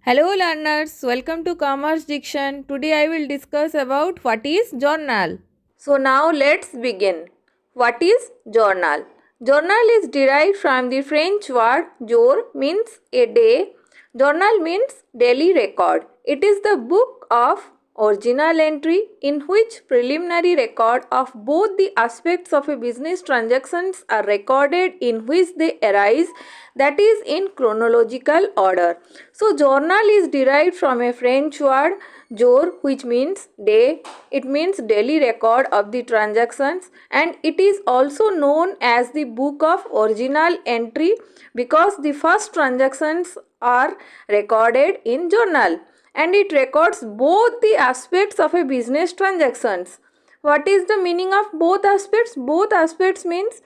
Hello learners, welcome to Commerce Diction. Today I will discuss about what is journal. So now let's begin. What is journal? Journal is derived from the French word jour means a day. Journal means daily record. It is the book of original entry in which preliminary record of both the aspects of a business transactions are recorded in which they arise, that is in chronological order. So journal is derived from a French word jour which means day. It means daily record of the transactions, and it is also known as the book of original entry because the first transactions are recorded in journal, and it records both the aspects of a business transactions. What is the meaning of both aspects? Both aspects means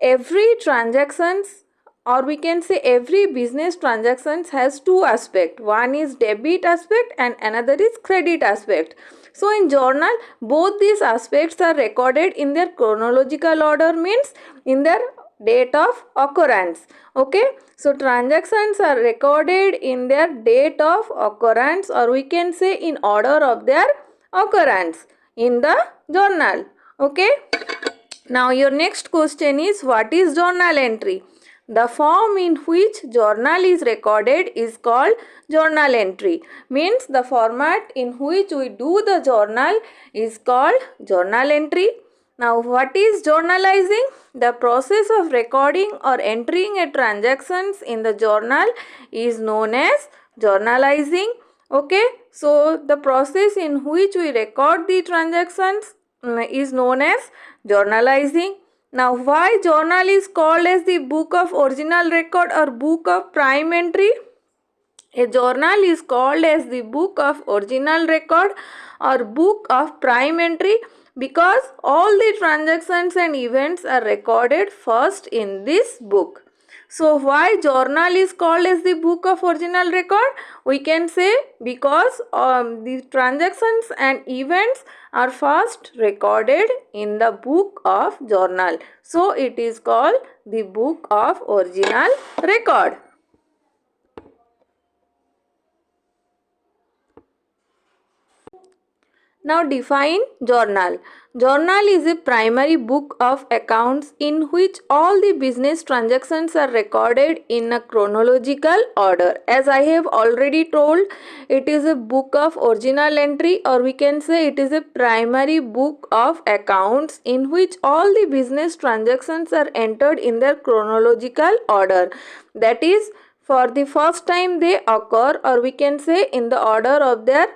every transactions, or we can say every business transactions has two aspects. One is debit aspect and another is credit aspect. So in journal both these aspects are recorded in their chronological order, means in their date of occurrence. Okay, so transactions are recorded in their date of occurrence, or we can say in order of their occurrence in the journal. Okay, now your next question is, what is journal entry? The form in which journal is recorded is called journal entry. Means the format in which we do the journal is called journal entry. Now what is journalizing? The process of recording or entering a transactions in the journal is known as journalizing. Okay, so the process in which we record the transactions is known as journalizing. Now why journal is called as the book of original record or book of prime entry? A journal is called as the book of original record or book of prime entry because all the transactions and events are recorded first in this book. So why journal is called as the book of original record? We can say because the transactions and events are first recorded in the book of journal. So it is called the book of original record. Now define journal. Journal is a primary book of accounts in which all the business transactions are recorded in a chronological order. As I have already told, it is a book of original entry, or we can say it is a primary book of accounts in which all the business transactions are entered in their chronological order. That is, for the first time they occur, or we can say in the order of their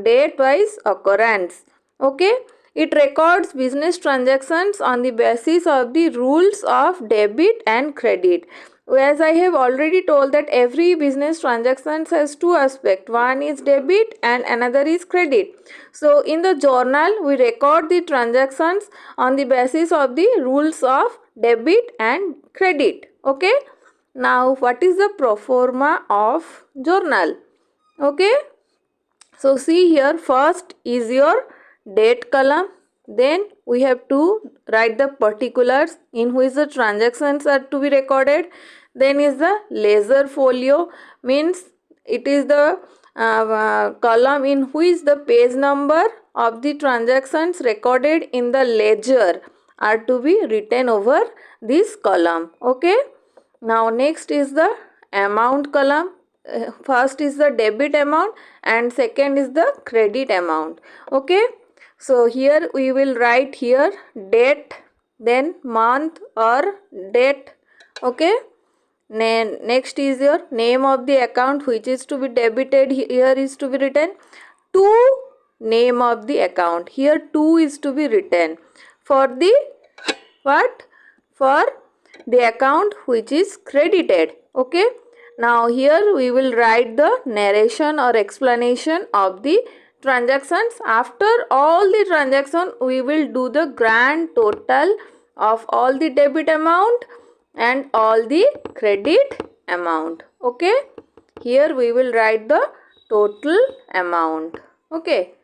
date wise occurrence. Okay, it records business transactions on the basis of the rules of debit and credit. As I have already told that every business transactions has two aspects. One is debit and another is credit. So in the journal we record the transactions on the basis of the rules of debit and credit. Okay, now what is the pro forma of journal? Okay, so see here, first is your date column, then we have to write the particulars in which the transactions are to be recorded. Then is the ledger folio, means it is the column in which the page number of the transactions recorded in the ledger are to be written over this column. Okay, now next is the amount column. First is the debit amount and second is the credit amount. Okay, so here we will write here date, then month or date. Okay, next is your name of the account which is to be debited. Here is to be written to name of the account. Here to is to be written for the what? For the account which is credited. Okay, now here we will write the narration or explanation of the transactions. After all the transaction we will do the grand total of all the debit amount and all the credit amount. Okay, here we will write the total amount. Okay,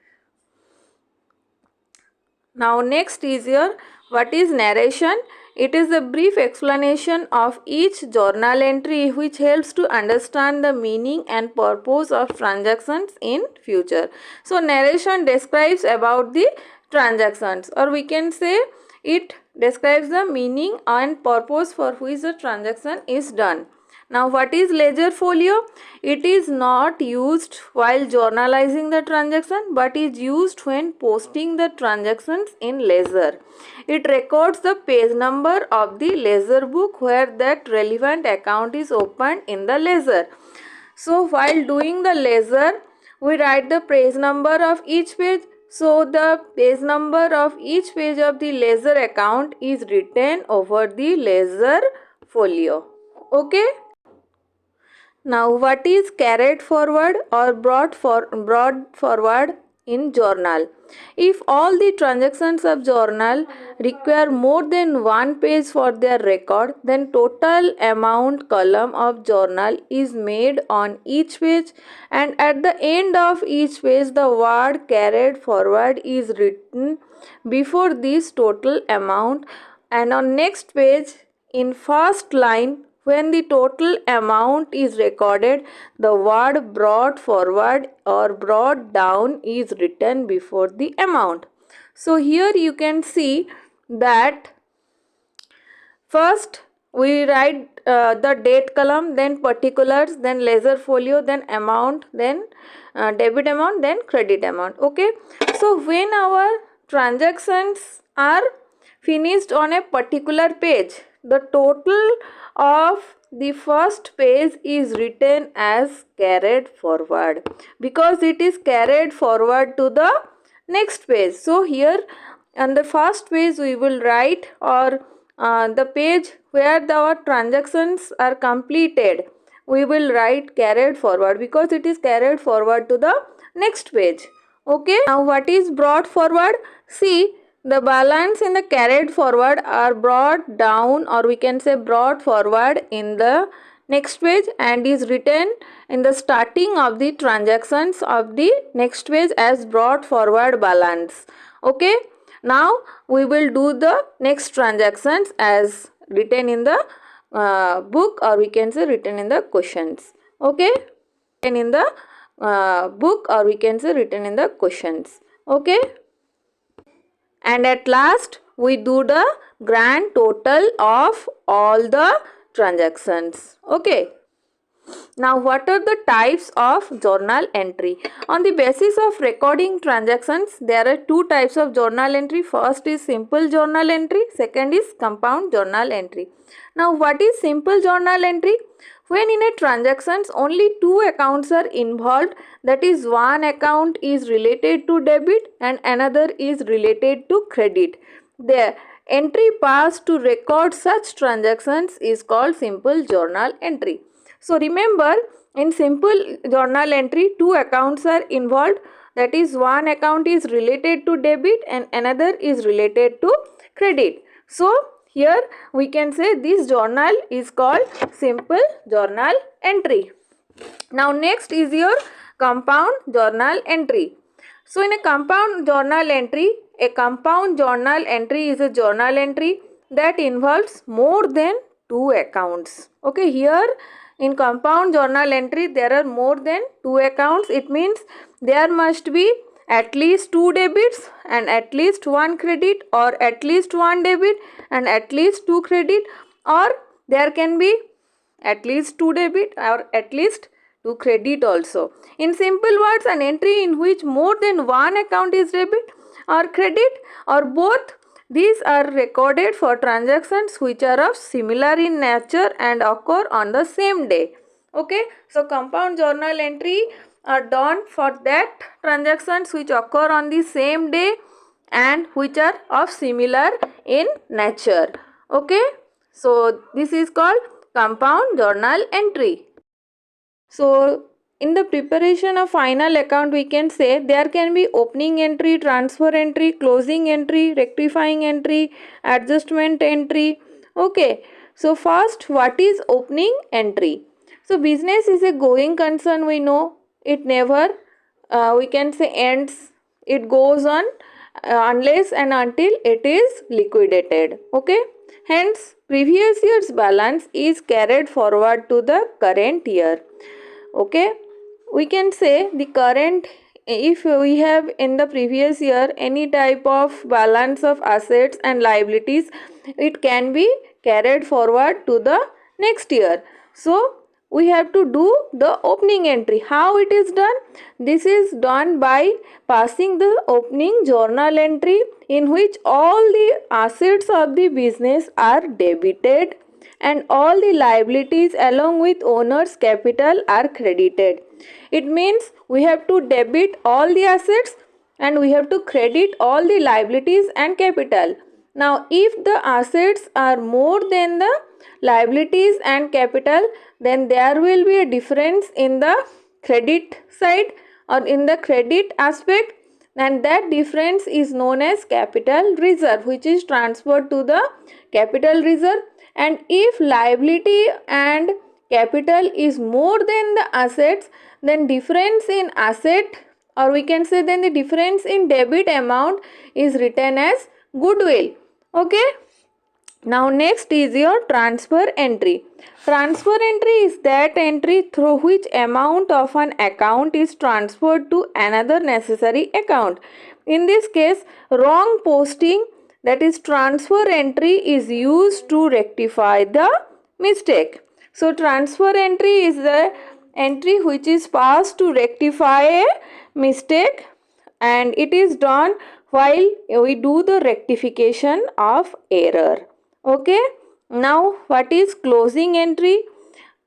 now next is your what is narration? It is a brief explanation of each journal entry which helps to understand the meaning and purpose of transactions in future. So narration describes about the transactions, or we can say it describes the meaning and purpose for which the transaction is done. Now what is ledger folio? It is not used while journalizing the transaction but is used when posting the transactions in ledger. It records the page number of the ledger book where that relevant account is opened in the ledger. So while doing the ledger, we write the page number of each page. So the page number of each page of the ledger account is written over the ledger folio. Okay. Now what is carried forward or brought forward in journal? If all the transactions of journal require more than one page for their record, then total amount column of journal is made on each page, and at the end of each page the word carried forward is written before this total amount, and on next page in first line when the total amount is recorded, the word brought forward or brought down is written before the amount. So here you can see that first we write the date column, then particulars, then ledger folio, then amount, then debit amount, then credit amount. Okay. So when our transactions are finished on a particular page, the total of the first page is written as carried forward because it is carried forward to the next page. So here on the first page we will write, or the page where our transactions are completed, we will write carried forward because it is carried forward to the next page. Okay. Now what is brought forward? See, the balance in the carried forward are brought down, or we can say brought forward in the next page and is written in the starting of the transactions of the next page as brought forward balance. Okay. Now we will do the next transactions as written in the book, or we can say written in the questions. Okay. Written in the book, or we can say written in the questions. Okay. And at last we do the grand total of all the transactions. Okay. Now what are the types of journal entry? On the basis of recording transactions, there are two types of journal entry. First is simple journal entry, second is compound journal entry. Now what is simple journal entry? When in a transactions only two accounts are involved, that is one account is related to debit and another is related to credit. The entry passed to record such transactions is called simple journal entry. So remember, in simple journal entry, two accounts are involved. That is, one account is related to debit and another is related to credit. So here we can say this journal is called simple journal entry. Now next is your compound journal entry. So in a compound journal entry is a journal entry that involves more than two accounts. Okay, here in compound journal entry there are more than two accounts. It means there must be at least two debits and at least one credit, or at least one debit and at least two credit, or there can be at least two debit or at least two credit also. In simple words, an entry in which more than one account is debit or credit or both, these are recorded for transactions which are of similar in nature and occur on the same day. Okay, so compound journal entry are done for that transactions which occur on the same day and which are of similar in nature. Okay, so this is called compound journal entry. So in the preparation of final account, we can say there can be opening entry, transfer entry, closing entry, rectifying entry, adjustment entry. Okay, so first, what is opening entry? So business is a going concern, we know. It never, we can say ends. It goes on unless and until it is liquidated. Okay, hence previous year's balance is carried forward to the current year. Okay, we can say the current, if we have in the previous year any type of balance of assets and liabilities, it can be carried forward to the next year. So we have to do the opening entry. How it is done? This is done by passing the opening journal entry, in which all the assets of the business are debited and all the liabilities along with owner's capital are credited. It means we have to debit all the assets and we have to credit all the liabilities and capital. Now, if the assets are more than the liabilities and capital, then there will be a difference in the credit side or in the credit aspect, and that difference is known as capital reserve, which is transferred to the capital reserve. And if liability and capital is more than the assets, then difference in asset, or we can say then the difference in debit amount is written as goodwill. Okay, now next is your transfer entry. Transfer entry is that entry through which amount of an account is transferred to another necessary account. In this case, wrong posting, that is transfer entry, is used to rectify the mistake. So transfer entry is the entry which is passed to rectify a mistake, and it is done while we do the rectification of error. Okay, now what is closing entry?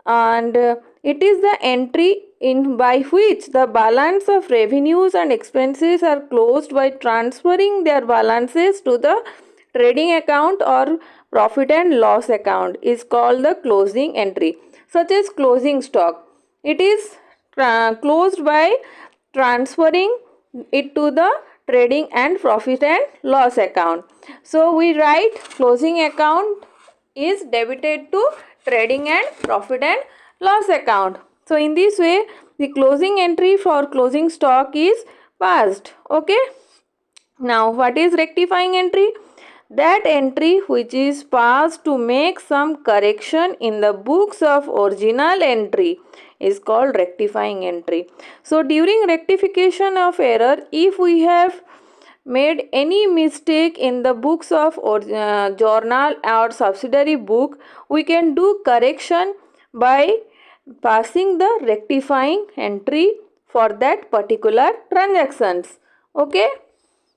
And it is the entry in by which the balance of revenues and expenses are closed by transferring their balances to the trading account or profit and loss account, is called the closing entry. Such as closing stock, it is closed by transferring it to the trading and profit and loss account. So we write closing account is debited to trading and profit and loss account. So in this way the closing entry for closing stock is passed. Okay, now what is rectifying entry? That entry which is passed to make some correction in the books of original entry is called rectifying entry. So during rectification of error, if we have made any mistake in the books of journal or subsidiary book, we can do correction by passing the rectifying entry for that particular transactions. Okay,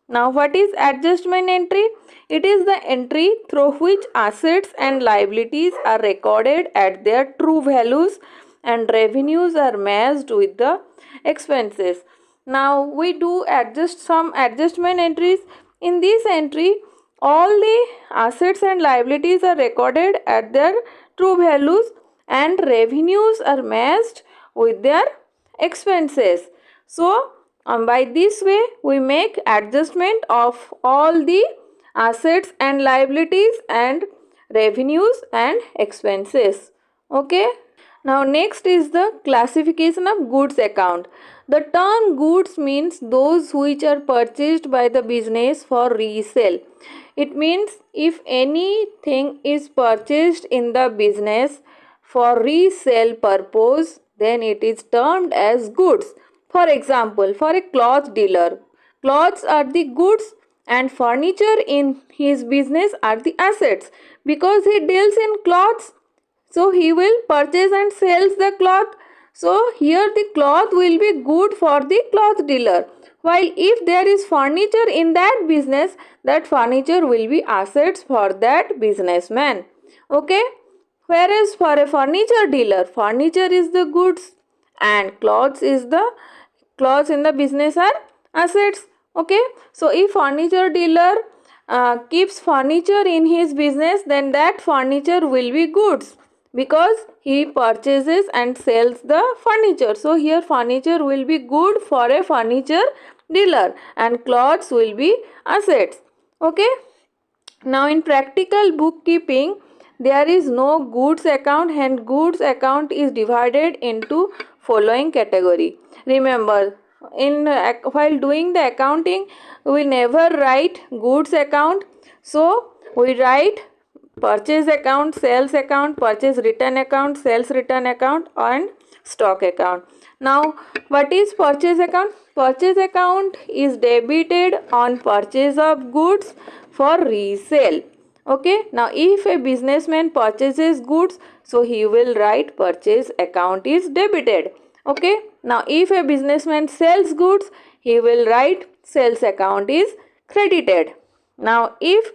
now what is adjustment entry? It is the entry through which assets and liabilities are recorded at their true values and revenues are matched with the expenses. Now we do some adjustment entries. In this entry, all the assets and liabilities are recorded at their true values and revenues are matched with their expenses. So by this way we make adjustment of all the assets and liabilities and revenues and expenses. Okay, now next is the classification of goods account. The term goods means those which are purchased by the business for resale. It means if anything is purchased in the business for resale purpose, then it is termed as goods. For example, for a cloth dealer, clothes are the goods and furniture in his business are the assets. Because he deals in cloths, so he will purchase and sells the cloth. So here the cloth will be good for the cloth dealer. While if there is furniture in that business, that furniture will be assets for that businessman. Okay. Whereas for a furniture dealer, furniture is the goods and clothes in the business are assets. Okay. So if furniture dealer keeps furniture in his business, then that furniture will be goods because he purchases and sells the furniture. So here furniture will be good for a furniture dealer and clothes will be assets. Okay. Now in practical bookkeeping, there is no goods account, and goods account is divided into following category. Remember, while doing the accounting, we never write goods account. So we write purchase account, sales account, purchase return account, sales return account, and stock account. Now what is purchase account? Purchase account is debited on purchase of goods for resale. Okay, now if a businessman purchases goods, so he will write purchase account is debited. Okay, now if a businessman sells goods, he will write sales account is credited. Now if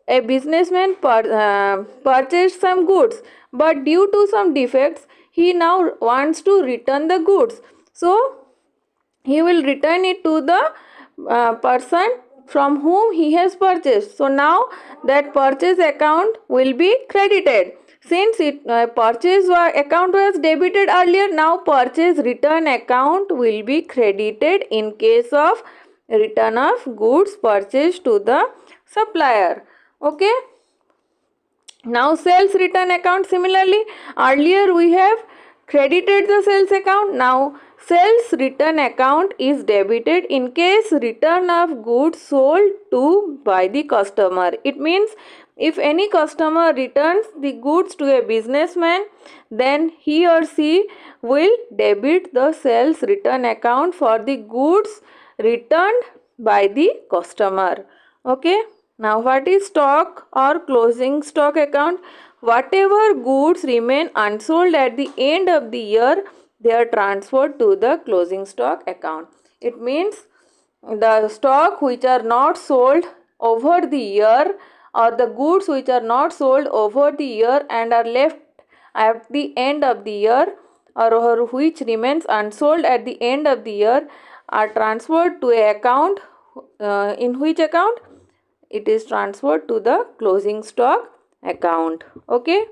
a businessman purchased some goods, but due to some defects he now wants to return the goods, so he will return it to the person from whom he has purchased. So now that purchase account will be credited. Since purchase account was debited earlier, now purchase return account will be credited in case of return of goods purchased to the supplier. Okay. Now sales return account, similarly earlier we have credited the sales account. Now sales return account is debited in case return of goods sold to by the customer. It means if any customer returns the goods to a businessman, then he or she will debit the sales return account for the goods returned by the customer. Okay. Now what is stock or closing stock account? Whatever goods remain unsold at the end of the year, they are transferred to the closing stock account. It means the stock which are not sold over the year, or the goods which are not sold over the year and are left at the end of the year, or which remains unsold at the end of the year, are transferred to a account. In which account? It is transferred to the closing stock account. Okay.